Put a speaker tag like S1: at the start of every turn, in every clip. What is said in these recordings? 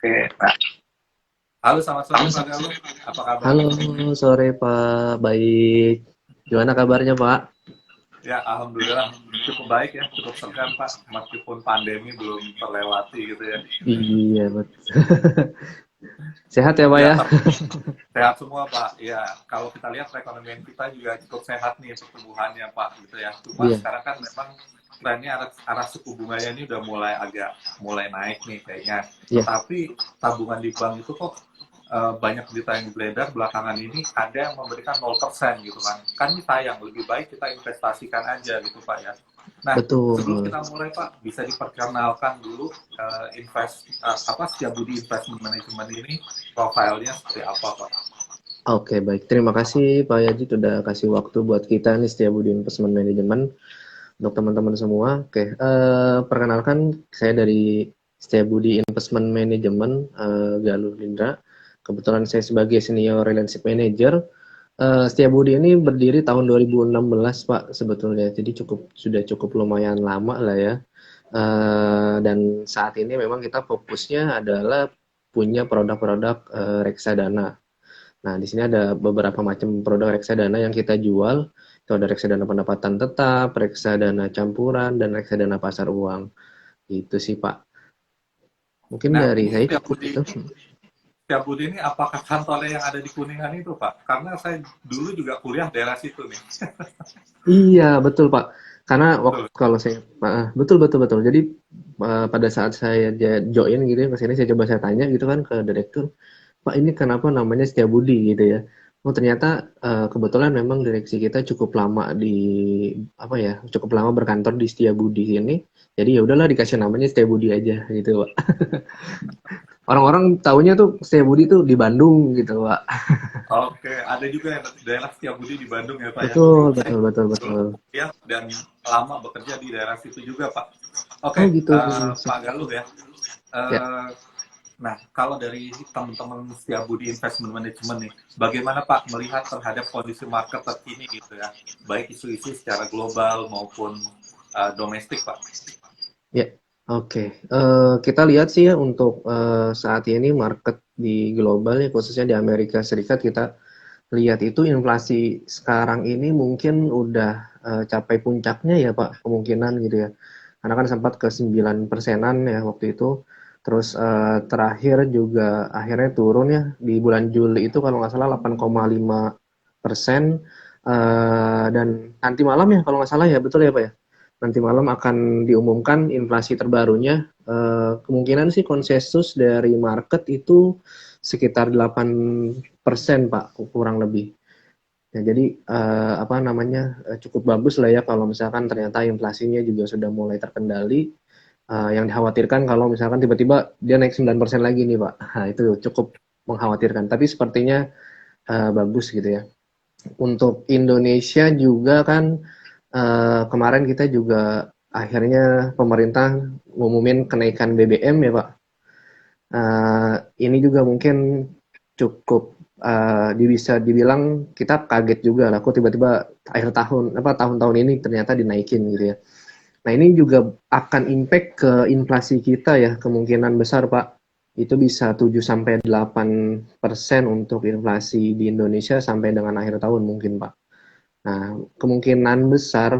S1: Oke, nah, halo selamat sore Pak Galuh, apa kabar?
S2: Halo, sore Pak. Baik. Gimana kabarnya Pak?
S1: Ya, alhamdulillah cukup baik ya, cukup segar Pak, meskipun pandemi belum terlewati gitu ya.
S2: Iya, betul. Sehat ya Pak
S1: Ya,
S2: ya?
S1: sehat semua Pak. Ya, kalau kita lihat perekonomian kita juga cukup sehat nih pertumbuhannya Pak, gitu ya. Cuma
S2: Iya,
S1: sekarang kan memang trennya arah suku bunganya ini udah mulai naik nih kayaknya.
S2: iya,
S1: Tetapi tabungan di bank itu kok banyak berita yang beredar belakangan ini ada yang memberikan 0% gitu kan. Kan ini sayang, lebih baik kita investasikan aja gitu Pak ya. Nah, sebelum
S2: betul.
S1: kita mulai Pak, bisa diperkenalkan dulu apa Setiabudi Investment Management ini profilnya seperti apa Pak?
S2: Oke, baik. Terima kasih Pak Yaji sudah kasih waktu buat kita nih Setiabudi Investment Management untuk teman-teman semua. Oke, perkenalkan saya dari Setiabudi Investment Management, Galuh Lindra. Kebetulan saya sebagai Senior Relationship Manager. Setiabudi ini berdiri tahun 2016 Pak sebetulnya, jadi sudah cukup lumayan lama lah ya. Dan saat ini memang kita fokusnya adalah punya produk-produk reksadana. Nah, di sini ada beberapa macam produk reksadana yang kita jual. Itu ada reksadana pendapatan tetap, reksadana campuran, dan reksadana pasar uang. Itu sih Pak. Mungkin
S1: Nah,
S2: dari
S1: ini
S2: saya cukup itu.
S1: Setiabudi ini apakah kantornya yang ada di Kuningan itu Pak? Karena saya dulu juga kuliah daerah situ nih.
S2: Iya, betul Pak. Karena waktu
S1: Betul.
S2: kalau saya betul betul betul. Jadi pada saat saya join gitu ya ke sini saya coba saya tanya gitu kan ke direktur, "Pak, ini kenapa namanya Setiabudi?" gitu ya. Oh, ternyata kebetulan memang direksi kita cukup lama di apa ya, cukup lama berkantor di Setiabudi ini. Jadi ya udahlah dikasih namanya Setiabudi aja gitu, Pak. Orang-orang taunya tuh Setiabudi tuh di Bandung gitu, Pak.
S1: Oke, ada juga yang daerah Setiabudi di Bandung ya Pak ya.
S2: Betul,
S1: Saya
S2: betul, betul,
S1: dulu
S2: betul.
S1: kuliah dan lama bekerja di daerah situ juga Pak. Oke,
S2: Oh gitu.
S1: Pak Galuh ya.
S2: Ya.
S1: Eh, nah, kalau dari teman-teman Setiabudi Investment Management nih, bagaimana Pak melihat terhadap kondisi market terkini gitu ya, baik isu-isu secara global maupun domestik Pak?
S2: Ya, oke. Kita lihat sih ya untuk saat ini market di global ya khususnya di Amerika Serikat kita lihat itu inflasi sekarang ini mungkin udah capai puncaknya ya Pak kemungkinan gitu ya. Karena kan sempat ke 9%-an ya waktu itu. Terus terakhir juga akhirnya turun ya di bulan Juli itu kalau nggak salah 8,5%. Dan nanti malam ya kalau nggak salah ya betul ya Pak ya. Nanti malam akan diumumkan inflasi terbarunya. Kemungkinan sih konsensus dari market itu sekitar 8% Pak, kurang lebih. Ya, jadi apa namanya cukup bagus lah ya kalau misalkan ternyata inflasinya juga sudah mulai terkendali. Yang dikhawatirkan kalau misalkan tiba-tiba dia naik 9% lagi nih Pak. Nah, itu cukup mengkhawatirkan. Tapi sepertinya bagus gitu ya. Untuk Indonesia juga kan kemarin kita juga akhirnya pemerintah ngumumin kenaikan BBM ya Pak. Ini juga mungkin cukup bisa dibilang kita kaget juga lah kok tiba-tiba akhir tahun apa tahun-tahun ini ternyata dinaikin gitu ya. Nah, ini juga akan impact ke inflasi kita ya kemungkinan besar Pak. Itu bisa 7 sampai 8% untuk inflasi di Indonesia sampai dengan akhir tahun mungkin Pak. Nah, kemungkinan besar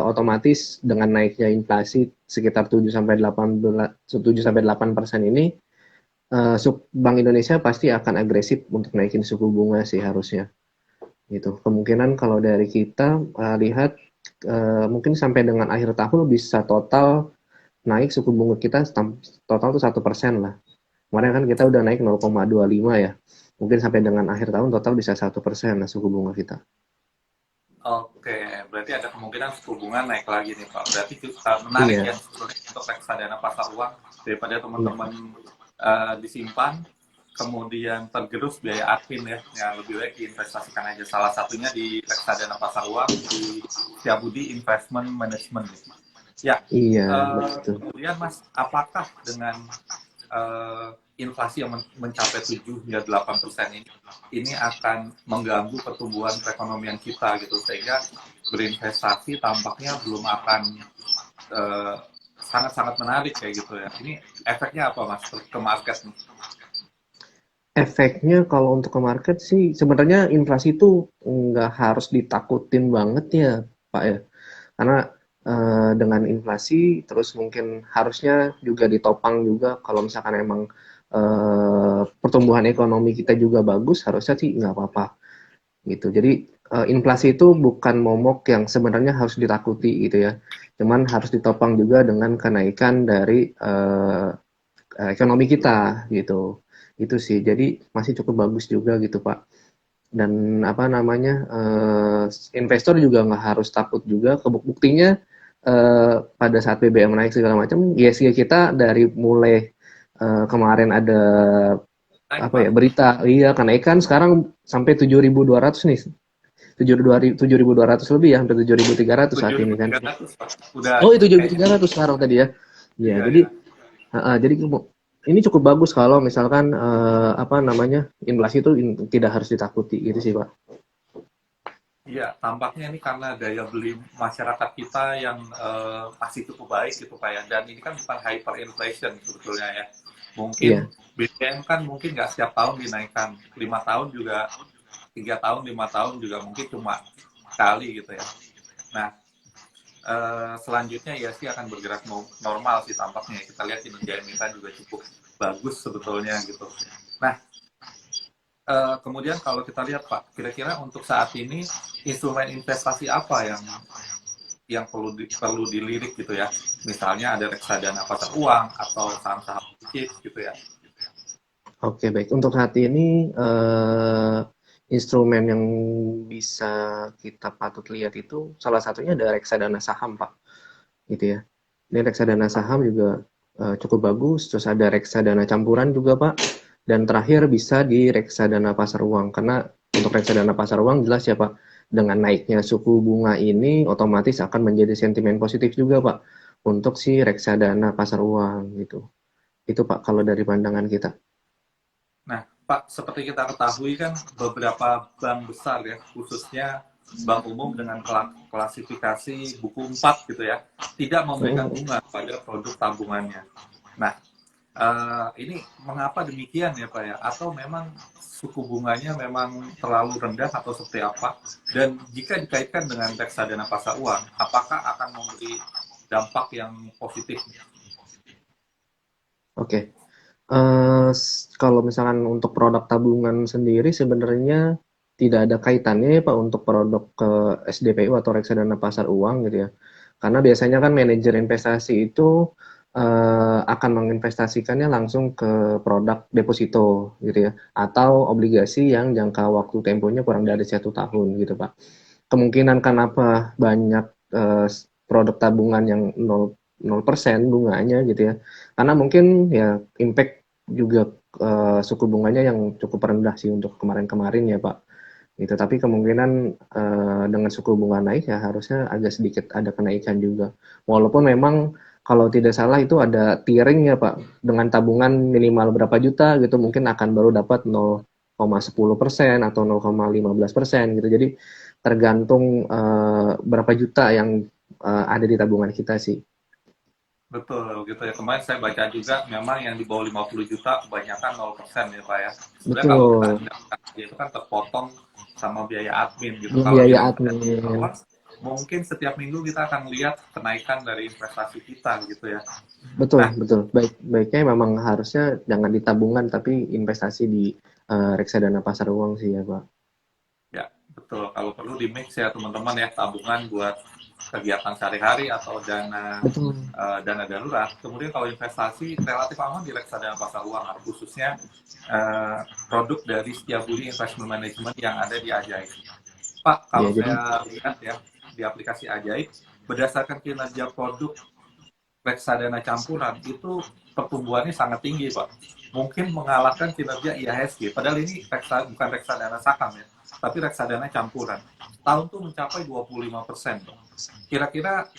S2: otomatis dengan naiknya inflasi sekitar 7 sampai 8% ini Bank Indonesia pasti akan agresif untuk naikin suku bunga sih harusnya. Gitu. Kemungkinan kalau dari kita lihat mungkin sampai dengan akhir tahun bisa total naik suku bunga kita total tuh 1% lah. Kemarin kan kita udah naik 0,25 ya. Mungkin sampai dengan akhir tahun total bisa 1% lah suku bunga kita.
S1: Oke, berarti ada kemungkinan suku bunga naik lagi nih Pak. Berarti menarik
S2: Iya,
S1: ya sebetulnya untuk reksadana pasar uang daripada
S2: iya,
S1: teman-teman disimpan, kemudian tergerus biaya admin ya, yang lebih baik diinvestasikan aja. Salah satunya di reksadana pasar uang di Setiabudi Investment Management. Ya,
S2: iya, betul.
S1: kemudian Mas, apakah dengan inflasi yang mencapai 7 hingga 8% ini akan mengganggu pertumbuhan perekonomian kita gitu sehingga berinvestasi tampaknya belum akan eh, sangat-sangat menarik kayak gitu ya. Ini efeknya apa Mas ke market nih?
S2: Efeknya kalau untuk ke market sih sebenarnya inflasi itu nggak harus ditakutin banget ya Pak ya. Karena dengan inflasi terus mungkin harusnya juga ditopang juga kalau misalkan emang pertumbuhan ekonomi kita juga bagus harusnya sih nggak apa-apa gitu. Jadi inflasi itu bukan momok yang sebenarnya harus ditakuti gitu ya. Cuman harus ditopang juga dengan kenaikan dari ekonomi kita gitu. Itu sih. Jadi masih cukup bagus juga gitu, Pak. Dan apa namanya investor juga nggak harus takut juga. Buktinya pada saat BBM naik segala macam, ISG kita dari mulai kemarin ada
S1: Naik
S2: apa ya
S1: Pak.
S2: berita iya kenaikan sekarang sampai 7.200 nih 7.200 lebih ya hampir 7.300 saat ini kan
S1: 7.300 Pak. Udah
S2: oh itu tujuh ribu
S1: kayaknya
S2: tiga ratus sekarang tadi ya ya
S1: iya
S2: jadi
S1: ya.
S2: jadi ini cukup bagus kalau misalkan apa namanya inflasi itu tidak harus ditakuti gitu sih Pak.
S1: Iya, tampaknya ini karena daya beli masyarakat kita yang masih cukup baik gitu Pak ya. Dan ini kan bukan hyperinflation sebetulnya ya. Mungkin
S2: Iya.
S1: BBM kan mungkin nggak setiap tahun dinaikkan. 5 tahun juga, 3 tahun, 5 tahun juga mungkin cuma sekali gitu ya. Nah, selanjutnya ya sih akan bergerak normal sih tampaknya. Kita lihat kinerja emiten juga cukup bagus sebetulnya gitu. Nah, kemudian kalau kita lihat Pak, kira-kira untuk saat ini instrumen investasi apa yang perlu dilirik gitu ya? Misalnya ada reksadana pasar uang atau saham-saham chips gitu ya.
S2: Oke, baik. Untuk saat ini, instrumen yang bisa kita patut lihat itu salah satunya ada reksadana saham, Pak, gitu ya. Ini reksadana saham juga cukup bagus, terus ada reksadana campuran juga, Pak, dan terakhir bisa di reksadana pasar uang. Karena untuk reksadana pasar uang jelas ya, Pak, dengan naiknya suku bunga ini otomatis akan menjadi sentimen positif juga, Pak, untuk si reksadana pasar uang gitu. Itu, Pak, kalau dari pandangan kita.
S1: Nah, Pak, seperti kita ketahui kan beberapa bank besar ya, khususnya Bank Umum dengan klasifikasi buku 4 gitu ya, tidak memberikan
S2: Mm.
S1: bunga pada produk tabungannya. Nah, ini mengapa demikian ya Pak ya? Atau memang suku bunganya memang terlalu rendah atau seperti apa? Dan jika dikaitkan dengan reksadana pasar uang, apakah akan memberi dampak yang positif?
S2: Oke. Kalau misalkan untuk produk tabungan sendiri sebenarnya tidak ada kaitannya ya Pak untuk produk ke SDPU atau reksadana pasar uang gitu ya. Karena biasanya kan manajer investasi itu akan menginvestasikannya langsung ke produk deposito gitu ya atau obligasi yang jangka waktu temponya kurang dari 1 tahun gitu Pak. Kemungkinan kenapa banyak produk tabungan yang 0% bunganya gitu ya. Karena mungkin ya impact juga suku bunganya yang cukup rendah sih untuk kemarin-kemarin ya Pak. Gitu. Tapi kemungkinan dengan suku bunga naik ya harusnya agak sedikit ada kenaikan juga. Walaupun memang kalau tidak salah itu ada tiering ya Pak. Dengan tabungan minimal berapa juta gitu mungkin akan baru dapat 0,10% atau 0,15% gitu. Jadi tergantung berapa juta yang ada di tabungan kita sih.
S1: Betul gitu ya. Kemarin saya baca juga memang yang di bawah 50 juta kebanyakan 0% ya Pak ya. Sebenarnya kalau kita
S2: Betul.
S1: andalkan itu kan terpotong sama biaya admin gitu. Kalau di
S2: Biaya
S1: reksadana
S2: admin.
S1: uang mungkin setiap minggu kita akan lihat kenaikan dari investasi kita gitu ya.
S2: Betul,
S1: Nah,
S2: betul. Baiknya memang harusnya jangan di tabungan tapi investasi di reksadana pasar uang sih ya, Pak.
S1: ya betul. Kalau perlu di mix ya teman-teman ya, tabungan buat kegiatan sehari-hari atau
S2: Betul.
S1: dana darurat. Kemudian kalau investasi relatif aman di reksadana pasar uang, khususnya produk dari Setiabudi Investment Management yang ada di Ajaib. Pak,
S2: Ya,
S1: kalau
S2: jadi
S1: saya lihat ya di aplikasi Ajaib, berdasarkan kinerja produk reksadana campuran itu pertumbuhannya sangat tinggi, Pak. Mungkin mengalahkan kinerja IHSG. Padahal ini bukan reksadana saham ya, tapi reksadana campuran. Tahun tuh mencapai 25%. Kira-kira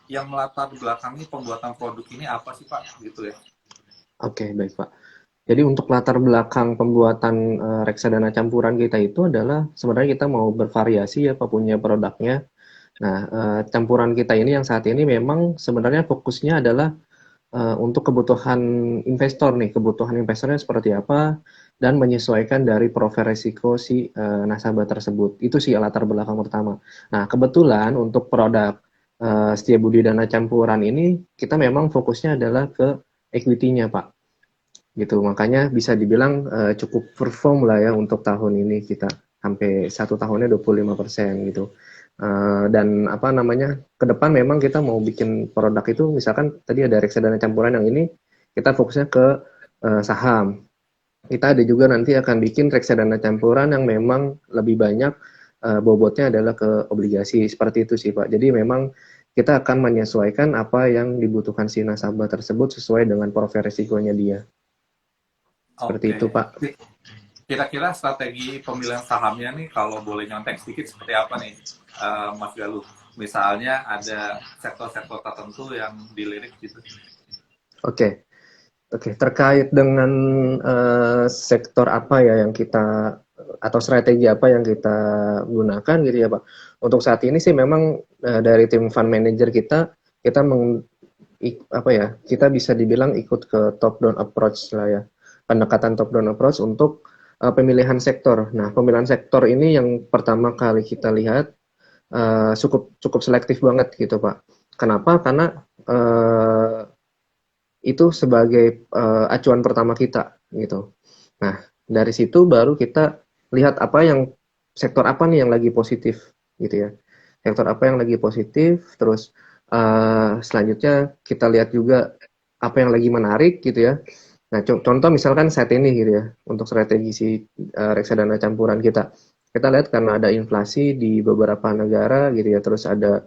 S1: yang melatar belakangi pembuatan produk ini apa sih Pak? Gitu ya.
S2: oke, baik, Pak. Jadi untuk latar belakang pembuatan reksadana campuran kita itu adalah sebenarnya kita mau bervariasi ya Pak punya produknya. Nah, campuran kita ini yang saat ini memang sebenarnya fokusnya adalah untuk kebutuhan investor nih, kebutuhan investornya seperti apa, dan menyesuaikan dari profil risiko si nasabah tersebut. Itu sih latar belakang pertama. Nah, kebetulan untuk produk Setiabudi Dana Campuran ini, kita memang fokusnya adalah ke equity-nya, Pak. Gitu, makanya bisa dibilang cukup perform lah ya untuk tahun ini kita. Sampai satu tahunnya 25% gitu. Dan apa namanya, ke depan memang kita mau bikin produk itu, misalkan tadi ada reksadana campuran yang ini, kita fokusnya ke saham. Kita ada juga nanti akan bikin reksadana campuran yang memang lebih banyak bobotnya adalah ke obligasi. Seperti itu sih Pak. Jadi memang kita akan menyesuaikan apa yang dibutuhkan si nasabah tersebut sesuai dengan profil risikonya dia. Seperti
S1: Oke.
S2: itu Pak.
S1: Kira-kira strategi pemilihan sahamnya nih kalau boleh nyontek sedikit seperti apa nih, Mas Galuh? Misalnya ada sektor-sektor tertentu yang dilirik gitu.
S2: Oke. Oke, terkait dengan sektor apa ya yang kita atau strategi apa yang kita gunakan gitu ya Pak. Untuk saat ini sih memang dari tim fund manager kita apa ya, kita bisa dibilang ikut ke top down approach lah ya. Pendekatan top down approach untuk pemilihan sektor. Nah, pemilihan sektor ini yang pertama kali kita lihat cukup cukup selektif banget gitu Pak. Kenapa? Karena itu sebagai acuan pertama kita gitu. Nah, dari situ baru kita lihat apa yang sektor apa nih yang lagi positif gitu ya. Sektor apa yang lagi positif, terus selanjutnya kita lihat juga apa yang lagi menarik gitu ya. Nah, contoh misalkan saat ini gitu ya, untuk strategi si reksadana campuran kita. Kita lihat karena ada inflasi di beberapa negara gitu ya, terus ada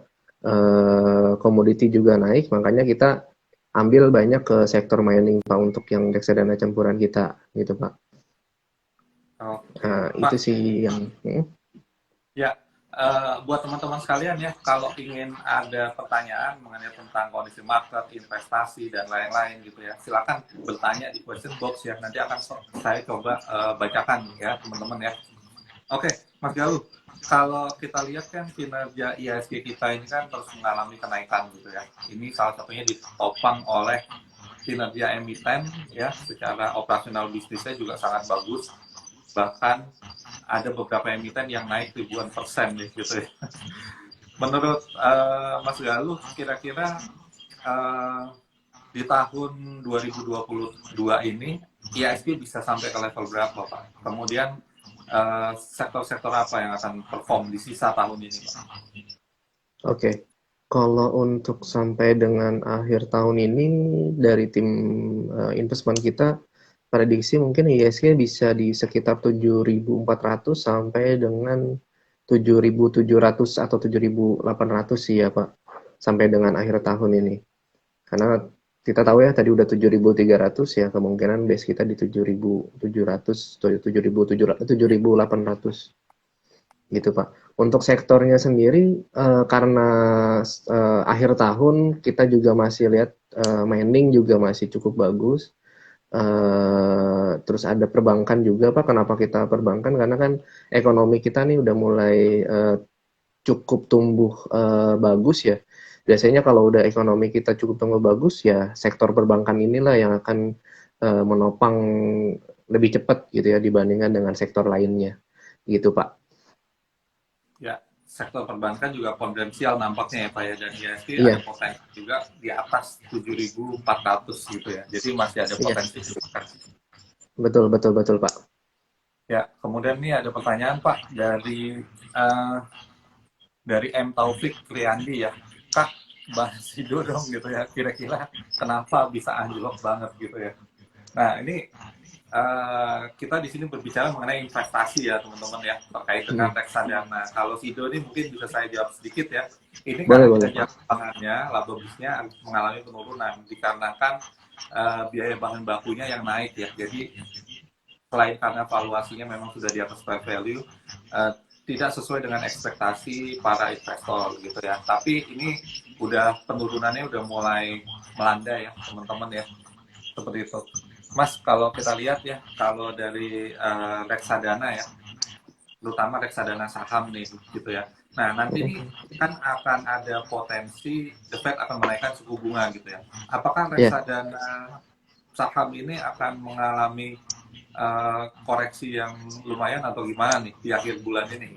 S2: komoditi juga naik, makanya kita ambil banyak ke sektor mining Pak untuk yang reksadana campuran kita gitu Pak.
S1: Oke,
S2: Nah, itu
S1: Mas.
S2: sih yang
S1: Ya, buat teman-teman sekalian ya, kalau ingin ada pertanyaan mengenai tentang kondisi market, investasi, dan lain-lain gitu ya, silakan bertanya di question box ya. Nanti akan saya coba bacakan ya, teman-teman ya. Oke, Mas Galuh, kalau kita lihat kan kinerja IHSG kita ini kan terus mengalami kenaikan gitu ya. Ini salah satunya ditopang oleh kinerja emiten ya, secara operasional bisnisnya juga sangat bagus. Bahkan ada beberapa emiten yang naik ribuan persen gitu ya. Menurut Mas Galuh, kira-kira uh, di tahun 2022 ini IHSG bisa sampai ke level berapa Pak? Kemudian sektor-sektor apa yang akan perform di sisa tahun ini Pak?
S2: Oke. Kalau untuk sampai dengan akhir tahun ini dari tim investment kita prediksi mungkin ISG bisa di sekitar 7.400 sampai dengan 7.700 atau 7.800 sih ya Pak sampai dengan akhir tahun ini. Karena kita tahu ya tadi udah 7.300 ya, kemungkinan base kita di 7.700 atau 7.800 gitu Pak. Untuk sektornya sendiri karena akhir tahun kita juga masih lihat mining juga masih cukup bagus. Terus ada perbankan juga Pak. Kenapa kita perbankan? Karena kan ekonomi kita nih udah mulai cukup tumbuh bagus ya. Biasanya kalau udah ekonomi kita cukup tumbuh bagus ya sektor perbankan inilah yang akan menopang lebih cepat gitu ya dibandingkan dengan sektor lainnya gitu Pak.
S1: Ya, sektor perbankan juga potensial nampaknya ya Pak ya, dan IHSG ada
S2: Iya,
S1: potensi juga di atas 7.400 gitu ya. Jadi masih ada
S2: iya,
S1: potensi.
S2: betul betul betul Pak.
S1: Ya, kemudian nih ada pertanyaan Pak uh, dari M Taufik Triandi ya. Kak, bahas Sido dong gitu ya. Kira-kira kenapa bisa anjlok banget gitu ya. Nah, ini kita di sini berbicara mengenai investasi ya teman-teman ya, terkait dengan reksadana. Kalau Sido ini mungkin bisa saya jawab sedikit ya. Ini
S2: Boleh
S1: karena
S2: boleh
S1: kinerja
S2: Pak.
S1: keuangannya, laba bisnisnya mengalami penurunan dikarenakan biaya bahan bakunya yang naik ya. Jadi selain karena valuasinya memang sudah di atas fair value, uh, tidak sesuai dengan ekspektasi para investor gitu ya. Tapi ini udah penurunannya udah mulai melanda ya teman-teman ya, seperti itu. Mas, kalau kita lihat ya, kalau dari reksadana ya, terutama reksadana saham nih gitu ya, Nah, nanti ini kan akan ada potensi The Fed akan menaikkan suku bunga gitu ya. Apakah
S2: Ya.
S1: reksadana saham ini akan mengalami koreksi yang lumayan atau gimana nih di akhir bulan ini?